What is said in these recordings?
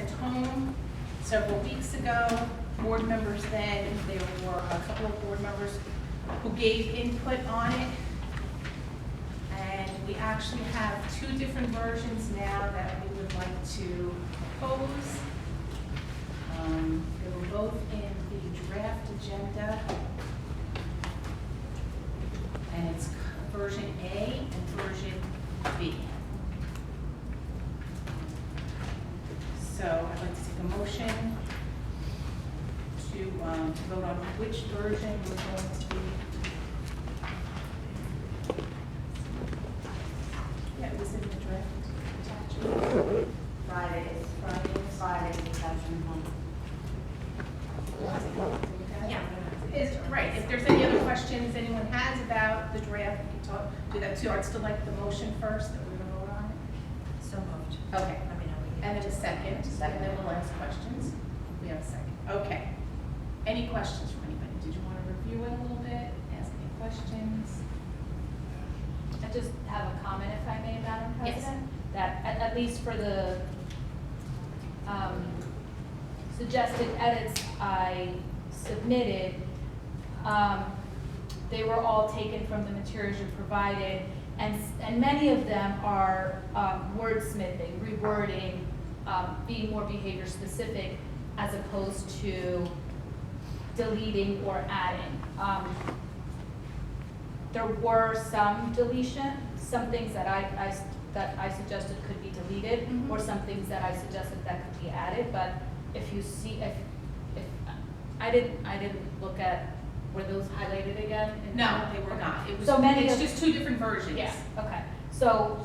sent home several weeks ago. Board members then, there were a couple of board members who gave input on it. And we actually have two different versions now that we would like to propose. They were both in the draft agenda. And it's version A and version B. So I'd like to take a motion to vote on which version we're going to be. Yeah, it was in the draft attachment. Fridays attachment home. Yeah. Right, if there's any other questions anyone has about the draft, we can do that too. I'd still like the motion first that we're going to vote on. So moved. Okay. Let me know when you And then get a to it. second, and then we'll ask questions. We have a second. Okay. Any questions from anybody? Did you want to review it a little bit, ask any questions? I just have a comment, if I may, Madam Yes. President. That at least for the suggested edits I submitted, they were all taken from the materials you provided, and many of them are wordsmithing, rewording, being more behavior specific as opposed to deleting or adding. There were some deletion, some things that I suggested could be deleted, Mhm. or some things that I suggested that could be added. But if you see, if I didn't look at, were those highlighted again? No, they were not. It was, So many it's of- just two different versions. Yeah, okay. So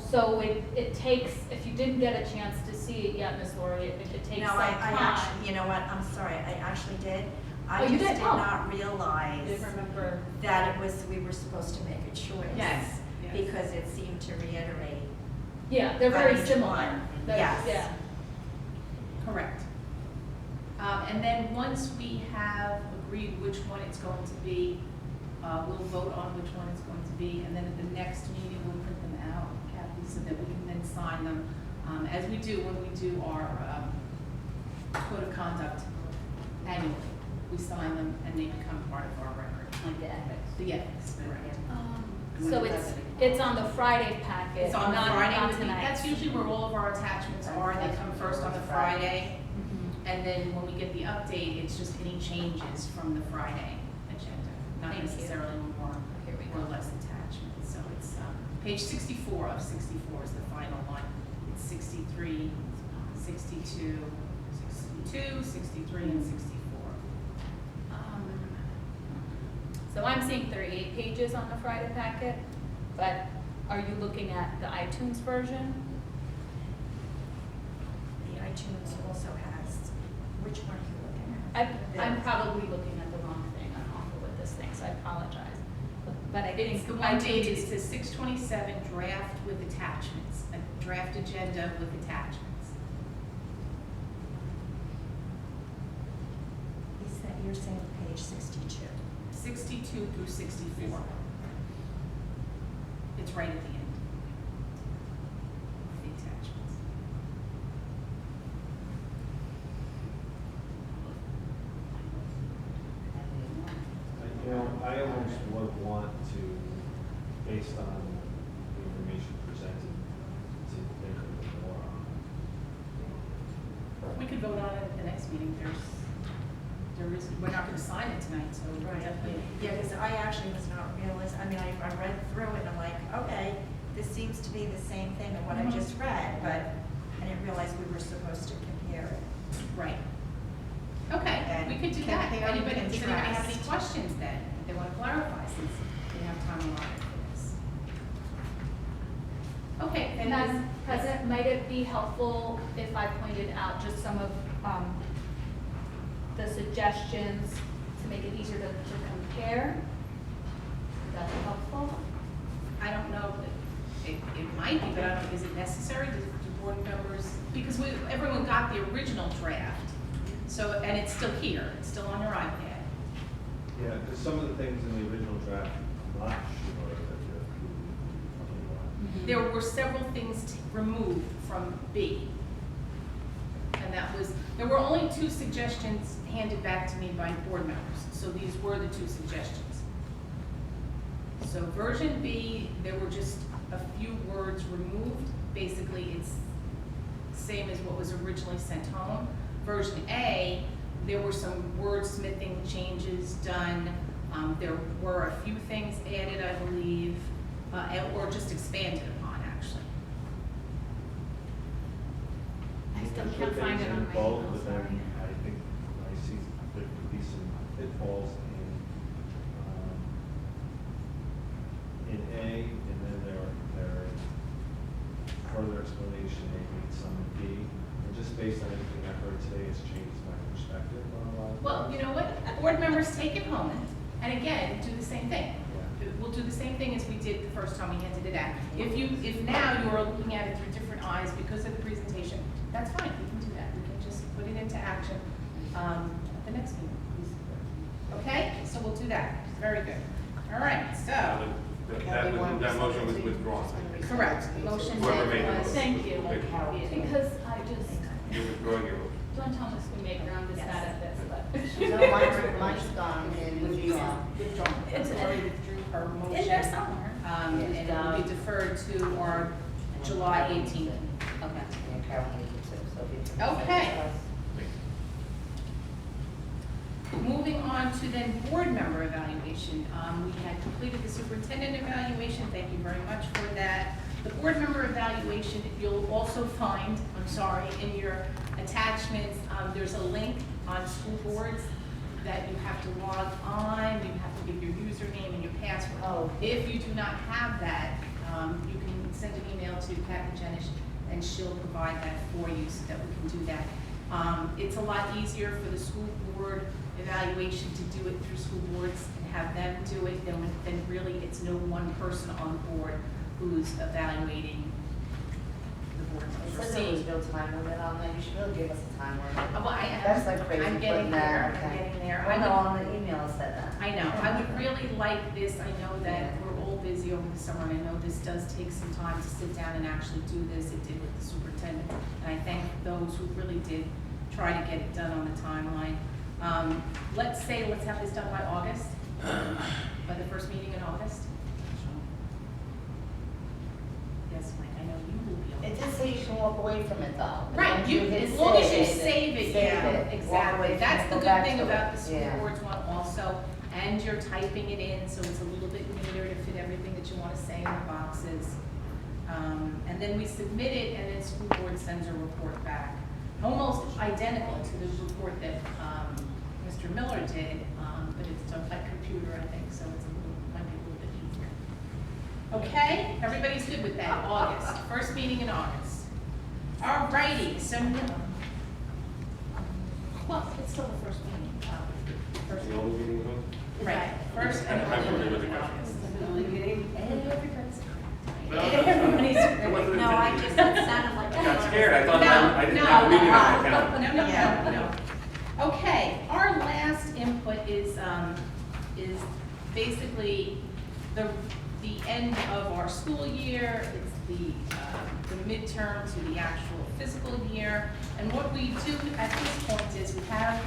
it takes, if you didn't get a chance to see it yet, Ms. Lori, if it takes No, some I time. actually, you know what, I'm sorry, I actually did. I Oh, you just did? did Oh. not realize Didn't remember. that it was, we were supposed to make a choice. Yes, yes. Because it seemed to reiterate. Yeah, they're very on each similar. one. They're- Yes. Yeah. Correct. And then once we have agreed which one it's going to be, we'll vote on which one it's going to be, and then at the next meeting, we'll print them out, Kathy, so that we can then sign them, as we do when we do our code of conduct annually. We sign them and they become part of our record. Like the ethics. The ethics, correct. So it's on the Friday packet, It's on not Friday, not with the- tonight. that's usually where all of our attachments are, they come first on the Friday. Mhm. And then when we get the update, it's just any changes from the Friday agenda, not Thank you. necessarily more Here we or go. less attachments. So it's page 64 of 64 is the final one. It's 63, 62, 62, 63, and 64. So I'm seeing 38 pages on the Friday packet, but are you looking at the iTunes version? The iTunes also has, which one are you looking at? I'm probably looking at the wrong thing. I'm awful with this thing, so I apologize. But I It's think the one dated, it says 6/27 draft with attachments, a draft agenda with attachments. Is that, you're saying page 62? 62 through 64. It's right at the end. The attachments. You know, I almost would want to, based on the information presented, to think a little more on. We could vote on it at the next meeting. We're not going to sign it tonight, so we're definitely. Yeah, because I actually was not realizing, I mean, I read through it and I'm like, okay, this seems to be the same thing as what I Mhm. just read, but I didn't realize we were supposed to compare it. Right. Okay, And we could do that. compare and Does anybody have any contrast. questions then? If they want to clarify, since we have time allotted for this. Okay, then Madam President, might it be helpful if I pointed out just some of the suggestions to make it easier to compare? Would that be helpful? I don't know, it might be, but I don't know, is it necessary? Do board members, because everyone got the original draft, so, and it's still here, it's still on your iPad. Yeah, because some of the things in the original draft, I'm not sure that they're. There were several things removed from B. And that was, there were only 2 suggestions handed back to me by board members, so these were the 2 suggestions. So version B, there were just a few words removed. Basically, it's same as what was originally sent home. Version A, there were some wordsmithing changes done. There were a few things added, I believe, or just expanded upon, actually. I still There's can't good find things it in on my both, email, but then sorry. I think I see there could be some pitfalls in A, and then there further explanation, maybe some in B. And just based on everything I've heard today, it's changed my perspective on a lot of Well, things. you know what? Board members take it home, and again, do the same thing. Yeah. We'll do the same thing as we did the first time we handed it out. If now you are looking at it through different eyes because of the presentation, that's fine, we can do that. We can just put it into action at the next meeting. Okay, so we'll do that. Very good. All right, so, That motion was withdrawn. correct, the motion Whoever made the was. motion. Thank you, Okay. because I just, You're withdrawing your motion. don't tell us we make around this, bad at this, but. No, mine's gone and withdrawn. Withdrawn. It's- Lori withdrew her motion. In there somewhere. And it will be deferred to our July 18th. Okay. And Carol needs it too, so if you can- Okay. Moving on to then board member evaluation. We had completed the superintendent evaluation, thank you very much for that. The board member evaluation, you'll also find, I'm sorry, in your attachments, there's a link on school boards that you have to log on, you have to give your username and your password. Oh. If you do not have that, you can send an email to Kathy Jenish and she'll provide that for you so that we can do that. It's a lot easier for the school board evaluation to do it through school boards and have them do it than really it's no one person on the board who's evaluating the board. It Or says there was seeing. no time limit on that, you should really give us a time limit. Well, That's like crazy I'm getting putting that, there, I'm okay. getting there. Well, no, on the email it said that. I know, I would really like this, I know that Yeah. we're all busy over the summer, and I know this does take some time to sit down and actually do this, it did with the superintendent, and I thank those who really did try to get it done on the timeline. Let's have this done by August, by the first meeting in August. Yes, Mike, I know you will be on. It just says you can walk away from it though. Right, As you, long hit as long as you save save it, yeah, walk away exactly. from That's it, the go good back thing to about it. the school Yeah. boards one also, and you're typing it in, so it's a little bit neater to fit everything that you wanna say in the boxes. And then we submit it, and then school board sends a report back, almost identical to the report that, Mr. Miller did, but it's done by computer, I think, so it's might be a little bit easier. Okay, everybody's good with that, August, first meeting in August. All righty, so, well, it's still the first meeting. First The only meeting was Right, first and I'm only familiar with meeting the in question. August. No, Everybody's. It wasn't No, I intended. just, it sounded like. I got scared, I thought No, I didn't no, have a meeting on no, my calendar. No. Okay, our last input is basically the end of our school year. It's the midterm to the actual fiscal year. And what we do at this point is we have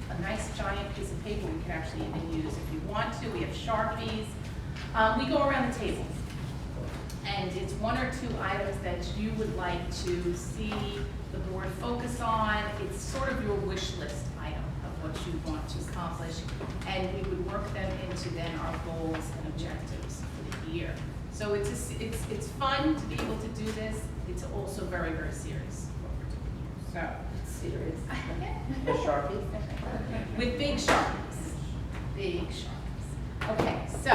a nice giant piece of paper we can actually even use if you want to. We have Sharpies. We go around the table. And it's 1 or 2 items that you would like to see the board focus on. It's sort of your wish list item of what you want to accomplish. And we would work them into then our goals and objectives for the year. So it's fun to be able to do this. It's also very, very serious what we're doing here. Serious. So. The Sharpie? With big Sharpies. Big Sharpies. Okay, so,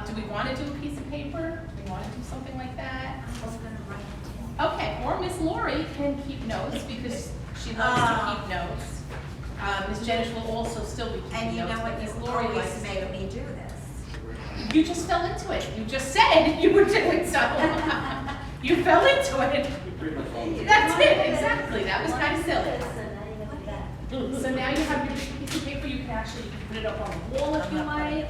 do we want to do a piece of paper? Do we want to do something like that? I was gonna write it down. Okay, or Miss Lori can keep notes because she loves to keep notes. Ms. Jenish will also still be And keeping you notes, know but what, Ms. you Lori always likes make to. me do this. You just fell into it. You just said you would do it, so you fell into it. You pretty much all- That's it, exactly. That was kind of silly. So now you have your piece of paper, you can actually put it up on the wall if you like.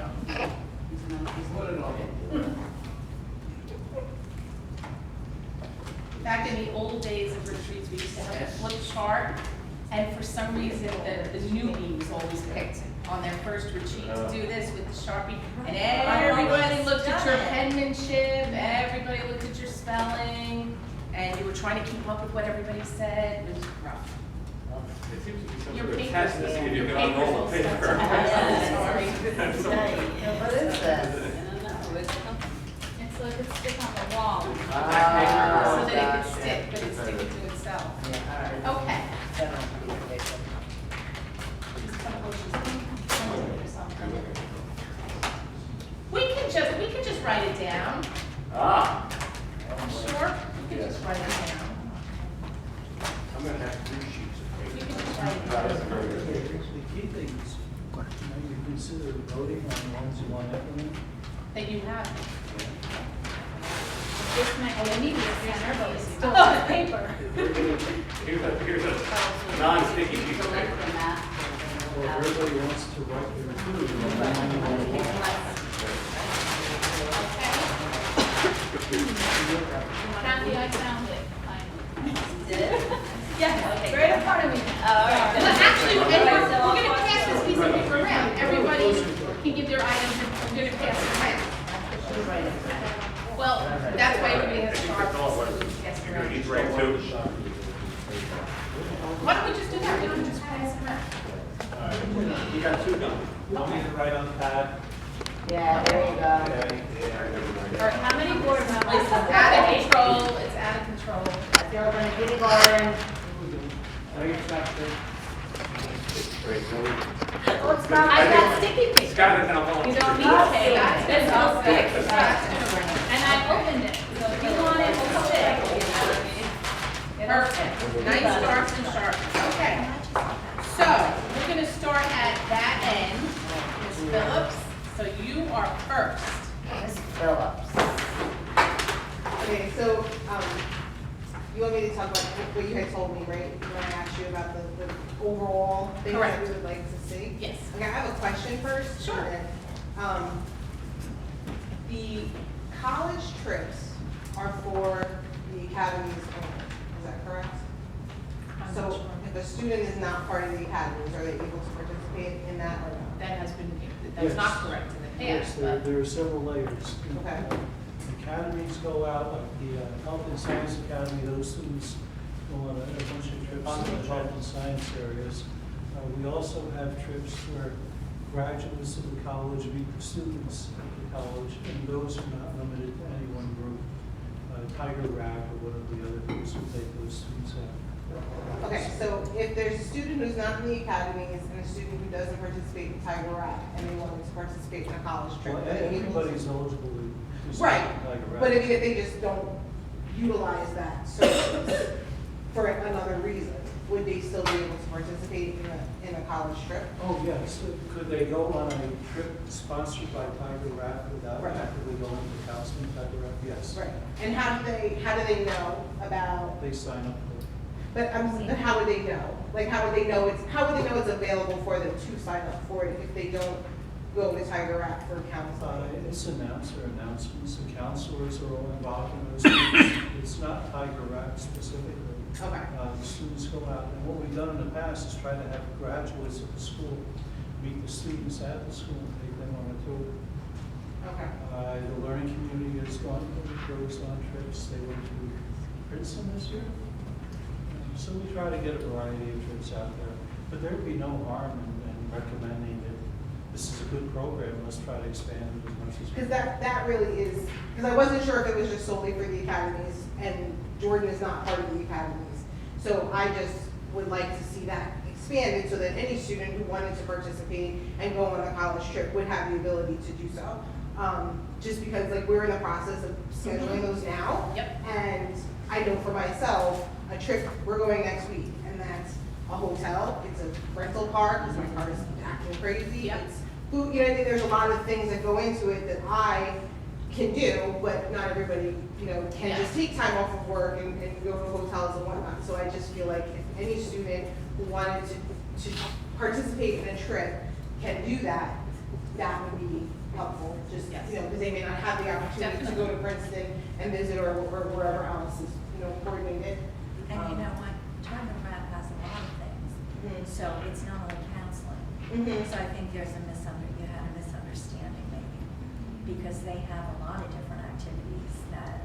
Back in the old days of retreats, we used to have a flip chart, and for some reason, the newbies always picked on their first retreat to do this with the Sharpie, and everybody looked at your penmanship, everybody looked at your spelling, and you were trying to keep up with what everybody said. It was rough. It seems to be some Your sort of papers- test to see if you your can unroll the papers paper. all Sorry. What is this? It's like it's stick on the wall. So Oh, that it gosh, could stick, but it's sticking to itself. Yeah, all right. Okay. That don't be ridiculous. We can just write it down. Ah, Sure, we can just write it down. I'm gonna have 3 sheets of We paper. can just write it That is down. very good. The key thing is, you consider voting on the ones you want to implement. That you have. This might be immediate center, but it's still on paper. Here's a non-sticky piece of paper. Or if everybody wants to write their food, you want to Kathy, I found it. Finally. Did it? Yes, right in front of me. Well, actually, and we're gonna pass this piece of paper around. Everybody can give their items, and we're gonna pass it around. Well, that's why everybody has a sharp, so we can pass it around. He's right too. Why don't we just do that? We don't just pass it around. You got 2 done. Want me to write on the pad? Yeah, there you go. Okay, All right, how many board members? It's out of control, it's out of control. I feel we're in kindergarten. Great. Oh, it's not. I got sticky paper. Scott is now volunteering. You don't need Oh, paper. yeah. It's all stick. That's And I opened it, so if you want it, we'll stick. perfect. Nice starts and sharps. Okay. So, we're gonna start at that end. Ms. Phillips, so you are first. Miss Phillips. Okay, so, you want me to talk about what you had told me, right? When I asked you about the overall things that Correct. we would like to see? Yes. Okay, I have a question first. Sure. and then, the college trips are for the academies only, is that correct? I'm not So, sure. if a student is not part of the academies, are they able to participate in that or no? That has been, that's not correct in the Yes, past, there, but. there are several layers. Okay. Academies go out, like the Health and Science Academy, those students go on a bunch of trips to the health and science areas. We also have trips where graduates of the college meet the students at the college, and those are not limited to any one group. Tiger Rack or whatever the other groups would take those students out. Okay, so if there's a student who's not in the academies and a student who doesn't participate in Tiger Rack and they wanted to participate in a college trip, Well, are they able to? everybody's eligible to do Right, something like a but rack. if they just don't utilize that service for another reason, would they still be able to participate in a college trip? Oh, yes. Could they go on a trip sponsored by Tiger Rack without Right. actively going to counseling Tiger Rack? Yes. Right. And how do they know about, They sign up for it. but how would they know? Like, how would they know it's available for them to sign up for it if they don't go to Tiger Rack for counseling? It's announcements. The counselors are all involved in those. It's not Tiger Rack specifically. Okay. The students go out, and what we've done in the past is try to have graduates of the school meet the students at the school and take them on a tour. Okay. The learning community has gone, goes on trips. They went to Princeton this year. So we try to get a variety of trips out there. But there'd be no harm in recommending that this is a good program. Let's try to expand it as much as we Because can. that really is, because I wasn't sure if it was just solely for the academies, and Jordan is not part of the academies. So I just would like to see that expanded so that any student who wanted to participate and go on a college trip would have the ability to do so. Just because like we're in the process of scheduling those now. Yep. And I know for myself, a trip, we're going next week, and that's a hotel, it's a rental car, because my car is acting crazy. Yep. It's food, you know, I think there's a lot of things that go into it that I can do, but not everybody, can Yeah. just take time off of work and go to hotels and whatnot. So I just feel like if any student who wanted to participate in a trip can do that, that would be helpful, just, Yes. because they may not have the opportunity to go to Princeton and visit or wherever else is coordinate it. And you know what, Tiger Rap has a lot of things, Mhm. so it's not only counseling. Mhm. So I think you had a misunderstanding maybe, because they have a lot of different activities that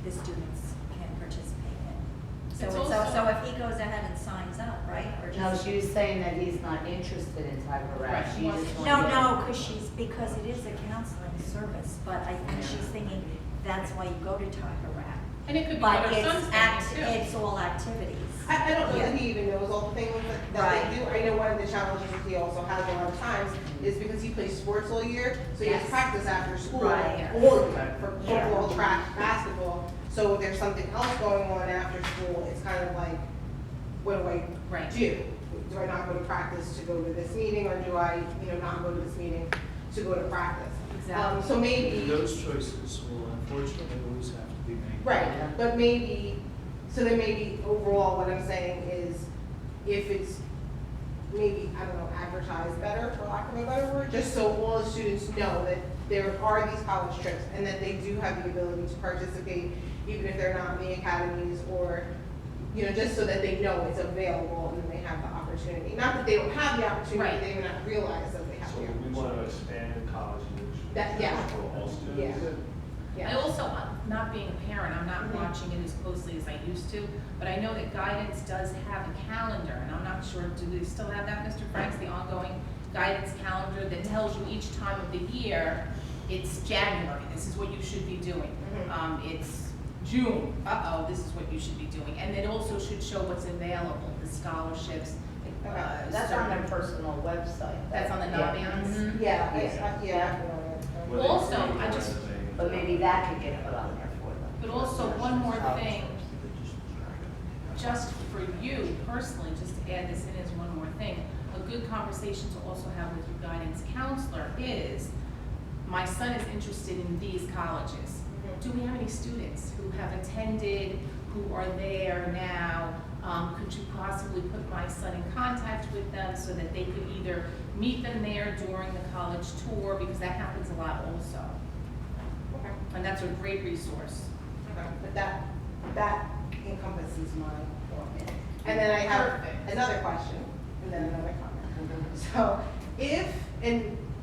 the students can participate in. So It's it's, also- so if he goes ahead and signs up, right, or No, just. she was saying that he's not interested in Tiger Right, Rap. she She wants- just No, wanted. no, because it is a counseling service, but I think she's thinking that's why you go to Tiger Rap. And it could be what But our son's it's thinking too. it's all activities. I don't know Yeah. that he even knows all the things that Right. they do. I know one of the challenges that he also has a lot of times is because he plays sports all year, so he has Yes. practice after school Right. all year for Yeah. football, track, basketball. So if there's something else going on after school, it's kind of like, what do I Right. do? Do I not go to practice to go to this meeting, or do I, not go to this meeting to go to practice? Exactly. So maybe. And those choices will unfortunately always have to be made. Right, but maybe, so then maybe overall what I'm saying is, if it's maybe, I don't know, advertised better, for lack of a better word, just so all the students know that there are these college trips and that they do have the ability to participate, even if they're not in the academies, or, just so that they know it's available and they have the opportunity. Not that they don't have the opportunity, Right. they may not realize that they have So the we opportunity. want to expand the college enrichment That- yeah. for all students. Yeah. I also, not being a parent, I'm not Mhm. watching it as closely as I used to, but I know that guidance does have a calendar, and I'm not sure, do they still have that, Mr. Franks, the ongoing guidance calendar that tells you each time of the year, it's January, this is what you should be doing. Mhm. It's June, this is what you should be doing, and it also should show what's available, the scholarships. Okay. That's on their personal website. That's on the Yeah. Naviance? Yeah, Yeah. Whether it's Also, reading I or just- resume. But maybe that could get put on there for them. But also, one more thing, just for you personally, just to add this in as one more thing, a good conversation to also have with your guidance counselor is, my son is interested in these colleges. Do we have any students who have attended, who are there now? Could you possibly put my son in contact with them so that they could either meet them there during the college tour, because that happens a lot also. Okay. And that's a great resource. Okay, but that encompasses my point. And then I have Perfect. another question, and then another comment. So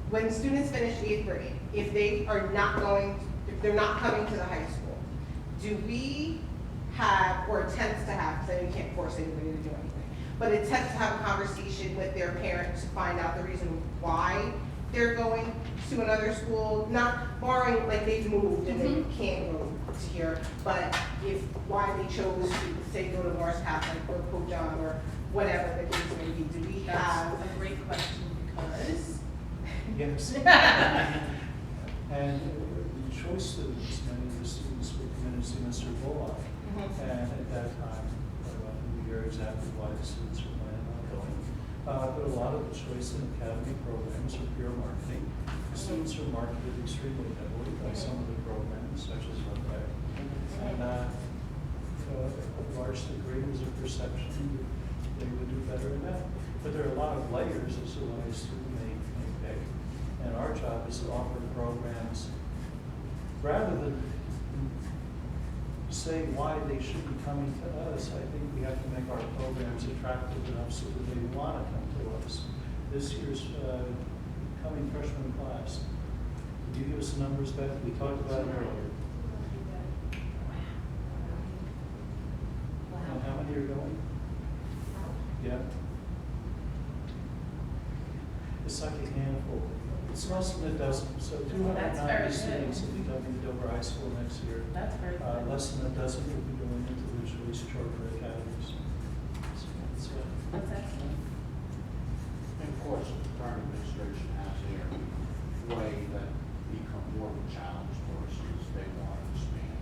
when students finish 8th grade, if they're not coming to the high school, do we have, or attempts to have, because I know you can't force anybody to do anything, but attempts to have a conversation with their parents to find out the reason why they're going to another school, not barring, like they've moved and they can't go to here, but why they chose to, say, go to Morris Catholic or Pope John or whatever the case may be, do we That's have? a great question because. Yes. And the choice students, many of the students would come in and see Mr. Bullock. Mhm. And at that time, we hear exactly why the students are planning on going. But a lot of the choice in academy programs are pure marketing. The students are marketed extremely heavily by some of the programs, such as Rotary. And a large degree is a perception that they would do better in that. But there are a lot of layers as to why a student may pick. And our job is to offer programs, rather than say why they should be coming to us. I think we have to make our programs attractive enough so that they want to come to us. This year's coming freshman class, did you give us the numbers, Beth? We talked about it earlier. And how many are going? Yeah. It's like a handful. It's less than a dozen, so That's very 290 good. students will be coming to Dover High School next year. That's very good. Less than a dozen will be going into the Joyce Charter Academies. So, That's excellent. And of course, the current administration has their way that become more of a challenge for us is they want to expand.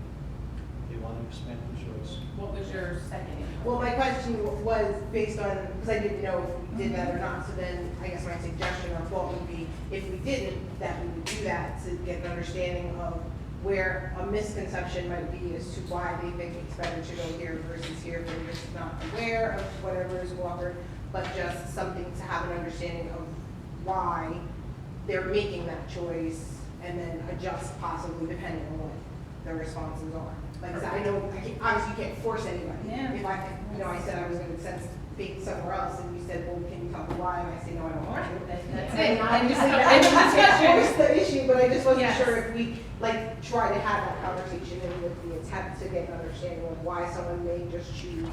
They want to expand the choice. What was your second? Well, my question was based on, because I didn't know if we did that or not, so then I guess my suggestion or thought would be, if we didn't, that we would do that to get an understanding of where a misconception might be as to why they think it's better to go here versus here, if they're just not aware of whatever is offered, but just something to have an understanding of why they're making that choice, and then adjust possibly depending on what their responses are. Like I said, I know, obviously you can't force anybody. Yeah. If I said I was gonna send big somewhere else, and you said, well, can you tell me why, and I say, no, I don't want to. That's And it. obviously, End of that's discussion. always the issue, but I just wasn't Yes. sure if we, like, try to have that conversation and with the attempt to get an understanding of why someone may just choose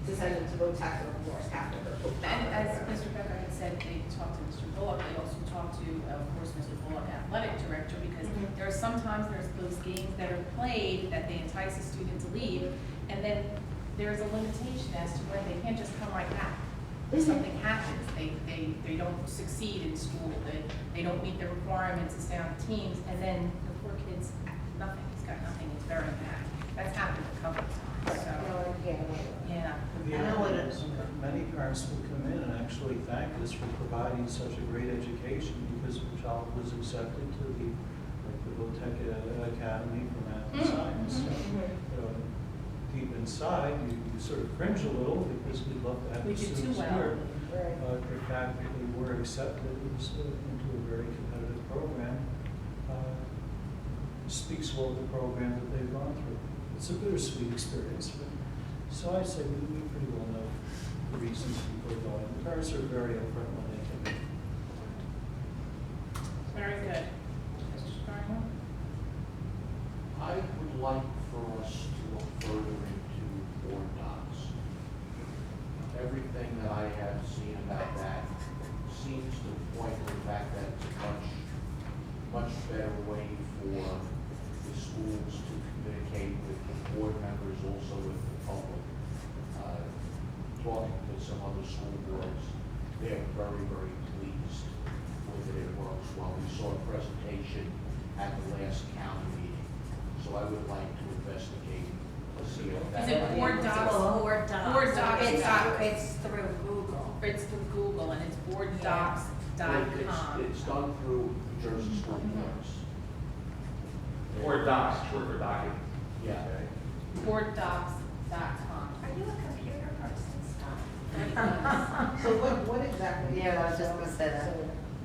to send them to Votech or Morris Catholic or Hope. And as Mr. Becker had said, they talked to Mr. Bullock, they also talked to, of course, Mr. Bullock, athletic director, because Mhm. there are sometimes there's those games that are played that they entice a student to leave, and then there's a limitation as to when they can't just come right back. If something happens, they don't succeed in school, they don't meet the requirements to stay on the teams, and then the poor kid's nothing, he's got nothing, it's very bad. That's happened a couple of times, so, yeah. Yeah, many parents will come in and actually thank us for providing such a great education because the child was accepted to the, like the Votech Academy for Math and Science. So, you know, deep inside, you sort of cringe a little because we'd love to have We the did too students well. here. Right. But the fact that we were accepted into a very competitive program speaks well of the program that they've gone through. It's a bittersweet experience, but so I say we pretty well know the reasons people are going. The parents are very upfront when they come in. Very good. Mr. Scarnino? I would like for us to look further into board docs. Everything that I have seen about that seems to point to the fact that it's a much better way for the schools to communicate with the board members, also with the public. Talking to some other school boards, they're very, very pleased with it. It works well. We saw a presentation at the last county meeting, so I would like to investigate to see if that. Is it board docs? Board docs. Board docs. It's through Google. It's through Google and it's Yeah. boarddocs.com. It's done through New Jersey School Boards. Or docs, short for document. Yeah. Boarddocs.com. Are you a computer person, Scott? So what exactly? Yeah, I was just gonna say that.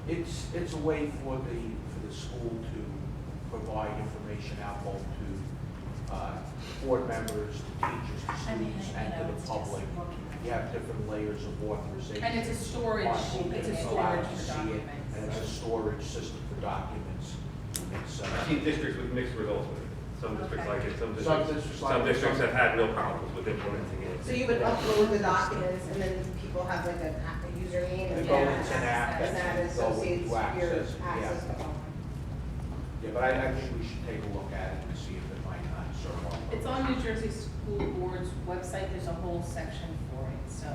It's a way for the school to provide information out both to board members, to teachers, to I mean, students, you and know, to the it's just public. looking at You have different layers of authorization. And it's a storage, on who it's a can allow storage to for see it, documents. And it's a storage system for documents. It's, I've seen districts with mixed results with it. Some districts Okay. like it, some Some districts, districts like some it, districts some- have had real problems with implementing it. So you would upload the documents and then people have like a username They and go then into an app and that and go associates to your access, access to all. Yeah, but I think we should take a look at it and see if it might not serve our purpose. It's on New Jersey School Board's website, there's a whole section for it, so,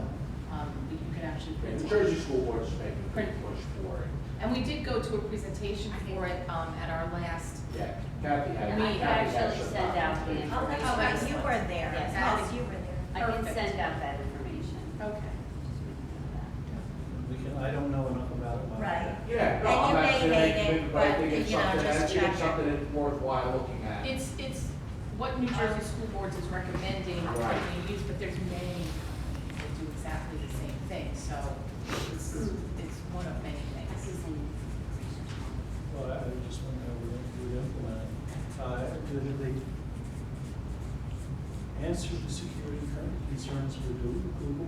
you can actually print The it. Jersey School Board is making a big push for it. And we did go to a presentation for it, at our last, Yeah, Kathy had. We Kathy had actually some sent out the documents. Oh, that's right, you were there. Yes. Yes, you were there. I can Perfect. send out that information. okay. I don't know enough about it. Right. Yeah, no, And I'm you may actually hate making it, it, but I but, think it's you know, something, I just think check it's it. something that's worthwhile looking at. It's what New Jersey School Boards is recommending that Right. we use, but there's many that do exactly the same thing, so it's one of many I can things. send you information. Well, I just want to know whether we would implement it. Did they answer the security concerns with Google?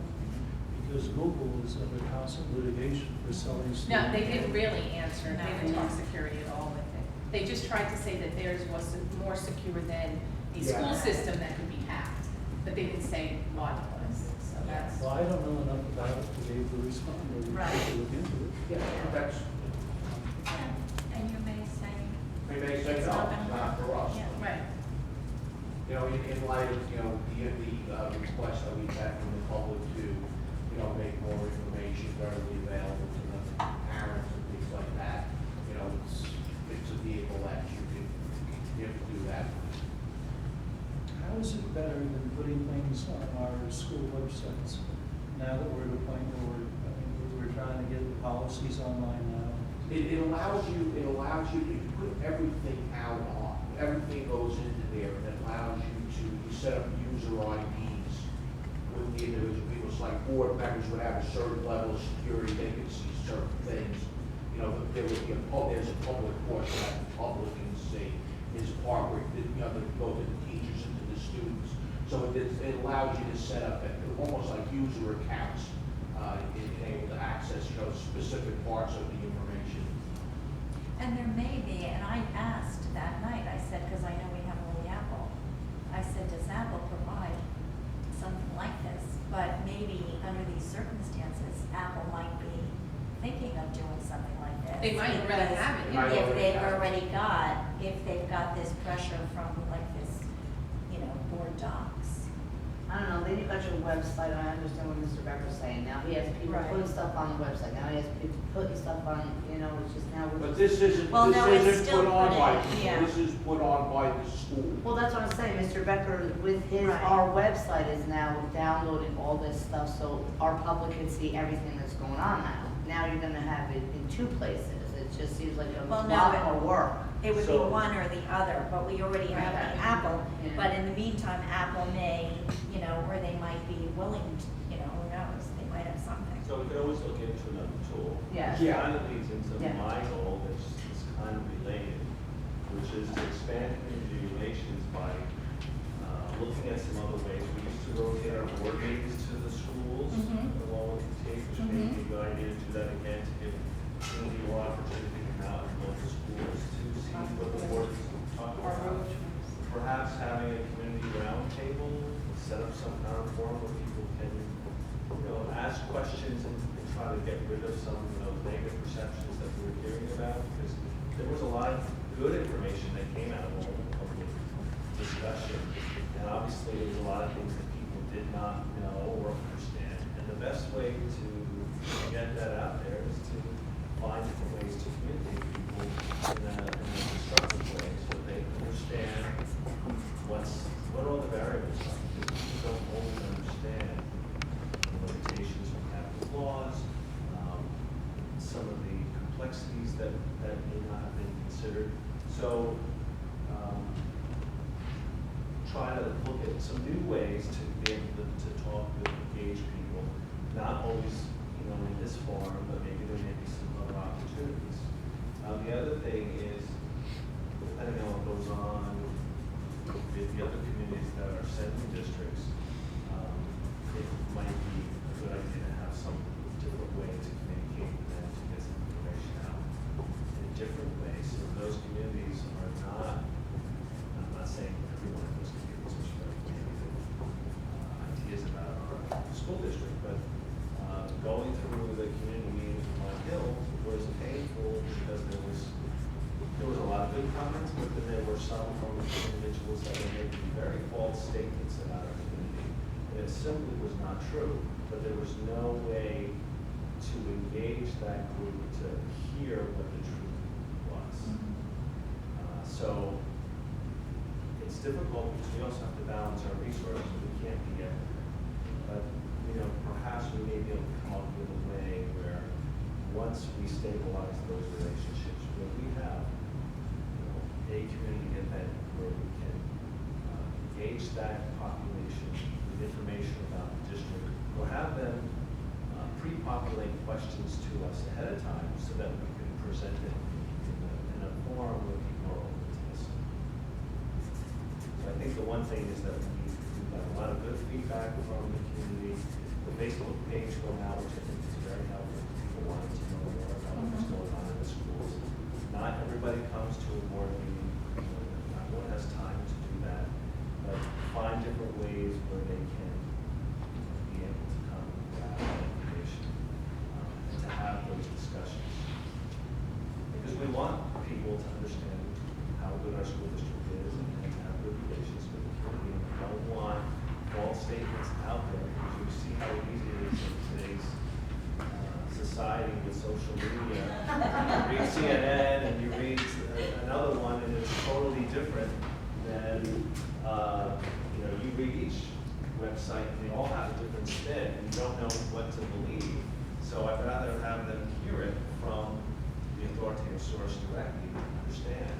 Because Google is under constant litigation for selling student. No, they didn't really answer, they didn't talk security at all with it. They just tried to say that theirs was more secure than the school Yeah. system that could be hacked, but they didn't say what it was, so that's. Well, I don't know enough about it to be able to respond, or we Right. have to look into it. Yeah, that's, Yeah, and you may say. we may say, It's no, not gonna it's not for us. Yeah. Right. You know, in light of, the request that we've had from the public to, make more information readily available to the parents and things like that, it's a vehicle that you can do that. How is it better than putting things on our school websites? Now that we're at a point where we're trying to get the policies online now. It allows you, you can put everything out on, everything goes into there, and it allows you to set up user IDs with the individual people. It's like board members would have a certain level of security, they could see certain things. There would be there's a public portion that the public can see. There's a part where, they go to the teachers and to the students. So it allows you to set up almost like user accounts, being able to access, specific parts of the information. And there may be, and I asked that night, I said, because I know we have only Apple, I said, does Apple provide something like this? But maybe under these circumstances, Apple might be thinking of doing something like this. They might already because have it. They might If already they've have it. already got, if they've got this pressure from like this, board docs. I don't know, then you got your website, I understand what Mr. Becker's saying, now he has people Right. putting stuff on the website, now he has people putting stuff on, it's just now we're But just. this isn't, Well, no, it's this still isn't put on put by in, people, yeah. this is put on by the school. Well, that's what I'm saying, Mr. Becker, with his, Right. our website is now downloading all this stuff, so our public can see everything that's going on now. Now you're gonna have it in two places, it just seems like a Well, no, lot it- more work. It would be So- one or the other, but we already have Okay. the Apple. Yeah. But in the meantime, Apple may, or they might be willing to, who knows, they might have something. So we could always look into another tool. Yes. Which kind of leads into Yeah. my goal, which is kind of related, which is to expand community relations by looking at some other ways. We used to rotate our board meetings to the schools Mhm. along with the tape, which may be a good idea to do that again, to give community more opportunity to come out and local schools to see what the board is talking about. Perhaps having a community roundtable, set up some kind of forum where people can, ask questions and try to get rid of some, negative perceptions that we were hearing about, because there was a lot of good information that came out of all the public discussion. And obviously, there was a lot of things that people did not know or understand. And the best way to get that out there is to find different ways to communicate people in a constructive way, so they understand what all the variables are. Because people don't always understand the limitations of capital laws, some of the complexities that may not have been considered. So, try to look at some new ways to be able to talk with, engage people, not always, in this forum, but maybe there may be some other opportunities. The other thing is, depending on what goes on with the other communities that are sending districts, it might be a good idea to have some different way to communicate with them to get some information out in different ways. So those communities are not, I'm not saying everyone in those communities are spreading negative ideas about our school district, but going through the community meetings in Pine Hill was painful because there was a lot of good comments, but then there were some from individuals that were making very false statements about our community. And it simply was not true, but there was no way to engage that group to hear what the truth was. So it's difficult because we also have to balance our resources. We can't be everywhere. But, perhaps we may be able to come up with a way where once we stabilize those relationships, where we have a community event where we can engage that population with information about the district, or have them pre-populate questions to us ahead of time so that we can present it in a forum where people are open to listen. So I think the one thing is that we've got a lot of good feedback from the community. The Facebook page going out, which I think is very helpful. People wanting to know more about what's going on in the schools. Not everybody comes to a board meeting, not everyone has time to do that, but find different ways where they can be able to come and grab that information, and to have those discussions. Because we want people to understand how good our school district is and to have good relations with the community. And we don't want false statements out there, because you see how easy it is in today's society with social media. You read CNN and you read another one and it's totally different than, you read each website and they all have a different spin and you don't know what to believe. So I'd rather have them hear it from the authoritative source directly to understand.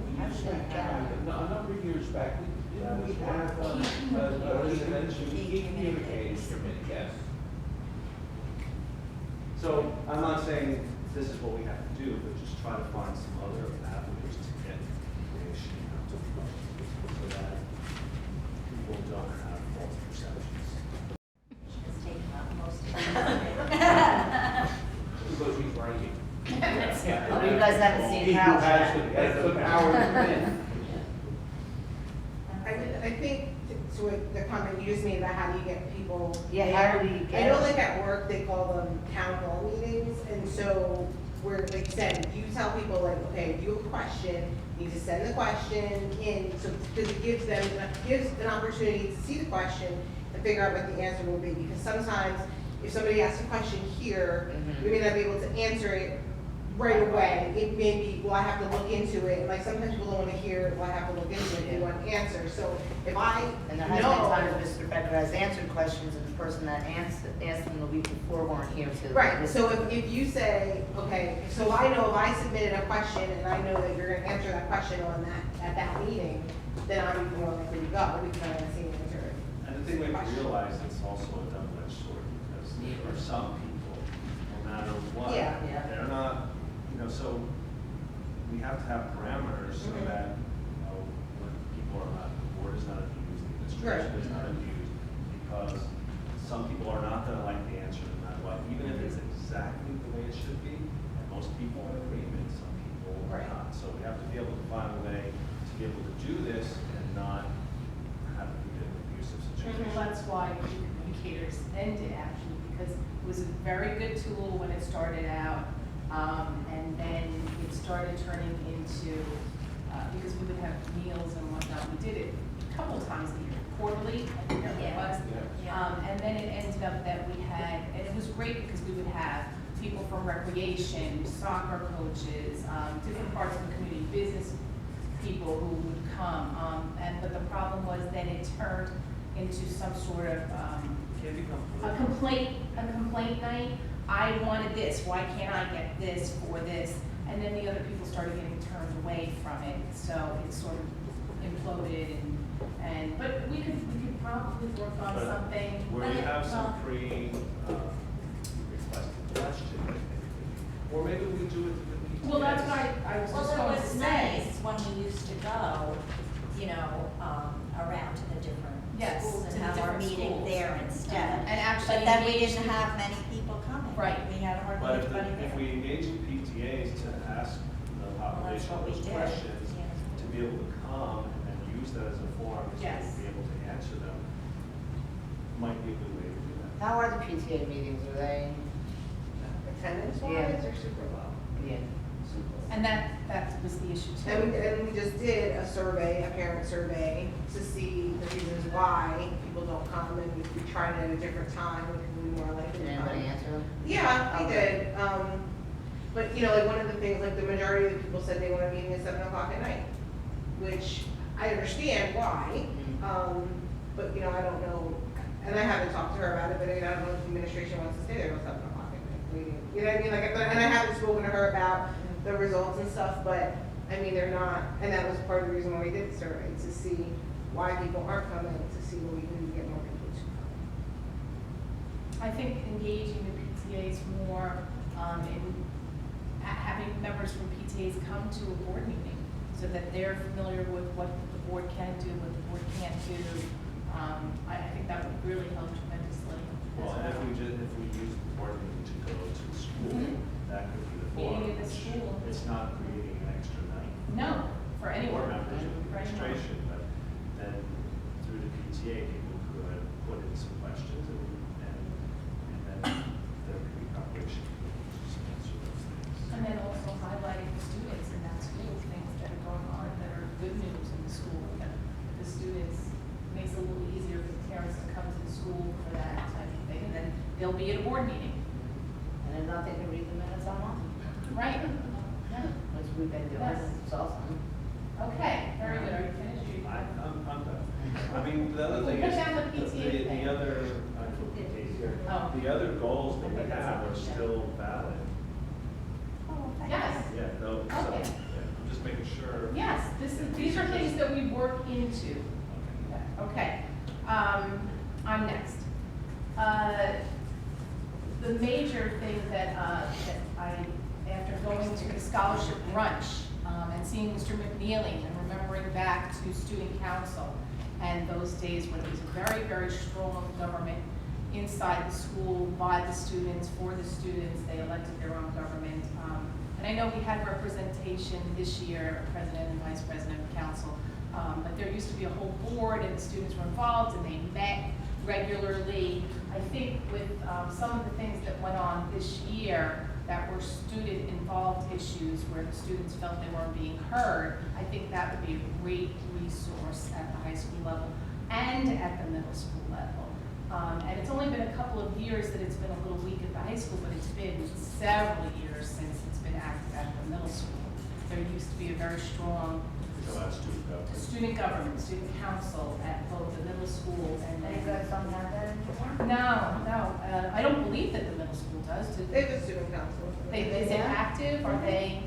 We used to have, a number of years back, we That is have key communicators committee, yes. So I'm not saying this is what we have to do, but just try to find some other avenues to get information out so that people don't have false perceptions. It's taken up most of it. Because he's writing. Oh, you guys haven't seen He who Harold has yet. the power to win. I think, to the comment you just made about how do you get people. Yeah, how do you I get know them? like at work, they call them town hall meetings, and so where, like you said, you tell people like, okay, if you have a question, you just send the question in, so, because it gives them, gives an opportunity to see the question and figure out what the answer will be, because sometimes if somebody asks a question here, Mhm. we may not be able to answer it right away. It may be, well, I have to look into it, and like sometimes people don't wanna hear, well, I have to look into it, they want an answer, so if I And there has been times know. Mr. Becker has answered questions and the person that asked them the week before weren't here to. Right, so if you say, okay, so I know if I submitted a question and I know that you're gonna answer that question on that, at that meeting, then I'm more likely to go, because I'm gonna see the answer. And the thing we have to realize, it's also a double-edged sword, because there are some people, no matter what, Yeah. Yeah. they're not, so we have to have parameters so Mhm. that, when people are not, the board is not abused, the administration is not abused, because some people are not gonna like the answer no matter what, even if it's exactly the way it should be, and most people are in agreement, some people are Right. not. So we have to be able to find a way to be able to do this and not have it be an abusive situation. Well, that's why communicators ended actually, because it was a very good tool when it started out. And then it started turning into, because we would have meals and whatnot, we did it a couple of times a year, quarterly, I think that Yeah. was. Yeah. And then it ended up that we had, and it was great because we would have people from recreation, soccer coaches, different parts of the community, business people who would come. But the problem was then it turned into some sort of, Can become a complaint night. I wanted this, why can't I get this for this? And then the other people started getting turned away from it, so it sort of imploded but we could probably work on But something. Where But you it- have some well- requested question, I think, or maybe we do it to the PTAs. Well, that's what I was Well, just it going to was say. nice when we used to go, around to the different Yes, schools to and the have our different meeting schools. there instead. And actually But then we engage didn't the- have many people coming. Right. We had hardly But anybody there. if we engage the PTAs to ask the that's population what we those did. questions, Yeah. to be able to come and use that as a forum, to Yes. be able to answer them, might be a good way to do that. How are the PTA meetings, are they? Attendance Yeah. wise, they're super low. Yeah. And that was the issue too. And we just did a survey, a parent survey, to see the reasons why people don't come, and if we tried it at a different time, we could be more likely Did to come. anybody answer them? Yeah, we Okay. did, but like one of the things, like the majority of the people said they want a meeting at 7 o'clock at night, which I understand why, Mhm. but I don't know, and I haven't talked to her about it, but I don't know if the administration wants to stay there till 7 o'clock at night waiting. You know what I mean, and I haven't spoken to her about the results and stuff, but, they're not, and that was part of the reason why we did the survey, to see why people aren't coming, to see what we can do to get more people to come. I think engaging the PTAs more, in having members from PTAs come to a board meeting, so that they're familiar with what the board can do, what the board can't do. I think that would really help tremendously. Well, and if we use the board meeting to go to the school, Mhm. that could be the Meeting forum. at the which school. It's not creating an extra night. No, for anyone. Board members of the For anyone. administration, but then through the PTA, people could put in some questions and then there could be preparation to just answer those things. And then also highlighting the students in that school, things that are going on that are good news in the school, that the students, makes it a little easier for parents to come to the school for that type of thing, and then they'll be at a board meeting. And if not, they can read the minutes online, Right. Yeah. which we've been doing, Yes. it's awesome. Okay, very good, are you finished? You- I'm done. I mean, the other We'll thing put is, down the PTA thing. the other, I put PTA here, Oh. the other goals that we Okay, that's have not- are still valid. Yes, Yeah, no, so, Okay. I'm just making sure. yes, these are things that we work into. Okay. Okay, I'm next. The major thing that I, after going to the scholarship brunch, and seeing Mr. McNeely and remembering back to student council and those days when it was a very, very strong government inside the school, by the students, for the students. They elected their own government. And I know we had representation this year, president and vice president of council, but there used to be a whole board and the students were involved and they met regularly. I think with some of the things that went on this year that were student-involved issues where the students felt they weren't being heard, I think that would be a great resource at the high school level and at the middle school level. And it's only been a couple of years that it's been a little weak at the high school, but it's been several years since it's been active at the middle school. There used to be a very strong student government, student council at both the middle school and Any guys don't have that anymore? No, I don't believe that the middle school does. They have a student council. Is it active? Are they,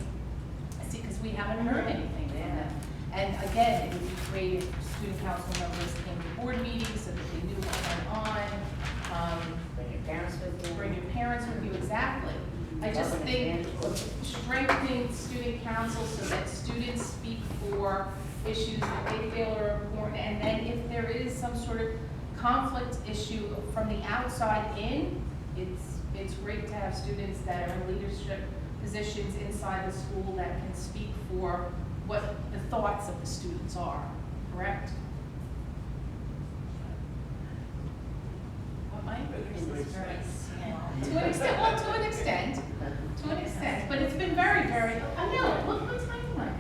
see, because we haven't heard anything from them. And again, it would be great if student council members came to board meetings so that they knew what went on. Bring your parents with you. Bring your parents with you, exactly. I just think strengthening student council so that students speak for issues that they feel are important, and then if there is some sort of conflict issue from the outside in, it's great to have students that are in leadership positions inside the school that can speak for what the thoughts of the students are, correct? What, Mike? To an extent, well, to an extent, but it's been very, very, I know, look what's happening like it.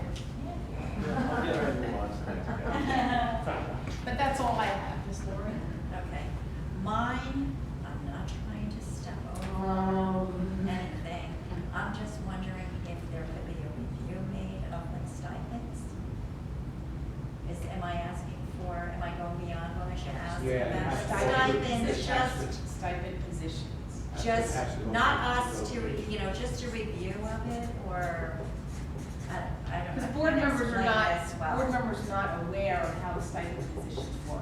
I'll get her in the lunch together. But that's all I have, Ms. Lauren. Okay. Mine, I'm not trying to step over anything. I'm just wondering if there could be a review made of like stipends? Am I asking for, am I going beyond what I should ask Yeah. about? Stipends, Stipend positions. just not us to, just a review of it, or, I don't know. Because board members are Explain not, this well. board members are not aware of how the stipend positions work.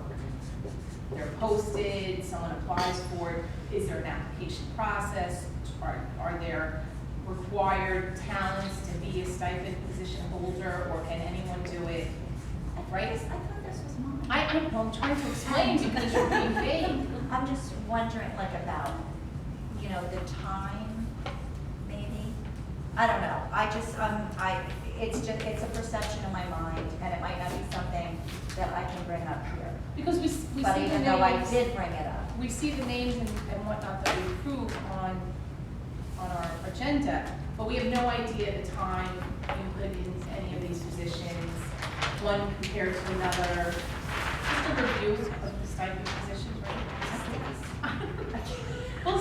They're posted, someone applies for it, is there an application process? Are there required talents to be a stipend position holder, or can anyone do it, right? I thought this was mine. I'm trying to explain because you're being vague. I'm just wondering, like, about, the time, maybe? I don't know, it's a perception in my mind, and it might not be something that I can bring up here. Because we see the But names. even though I did bring it up, We see the names and whatnot that we approve on our agenda, but we have no idea the time you put in any of these positions, one compared to another. Just a review of the stipend positions, right? Well,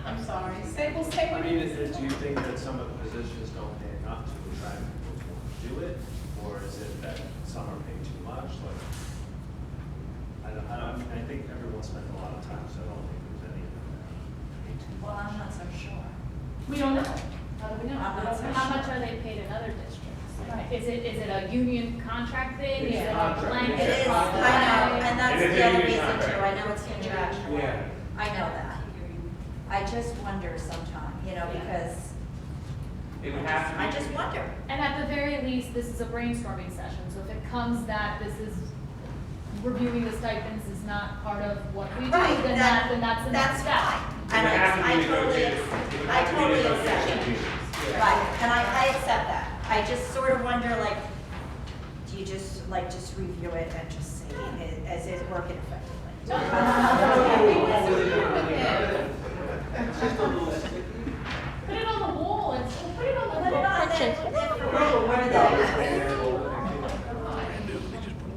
I'm sorry, we'll say I what mean, it is. do you think that some of the positions don't pay enough to attract people to want to do it? Or is it that some are paid too much? Like, I think everyone spent a lot of time, so I don't think there's any of them that are paid too much. well, I'm not so sure. We don't know. How do we know? I'm We not don't so know. How much are they paid in other districts? Right. Is it a union contract thing? Is Yeah. it a Contract. blanket? It is, I contract? know, and that's It is the a other union reason too, contract. I know it's contractual. Yeah. I know that. I just wonder sometime, because It would have to be. I just wonder. And at the very least, this is a brainstorming session, so if it comes that this is, reviewing the stipends is not part of what we do, Right, then that- then that's the next step. fine. It And would have to be I totally, negotiated. It would I have to be totally negotiated. accept it. Right, and I accept that. I just sort of wonder, like, do you just review it and just see, is it working effectively? It's just a little sticky. Put it on the wall, and put it on the Put it wall. on there, what are they?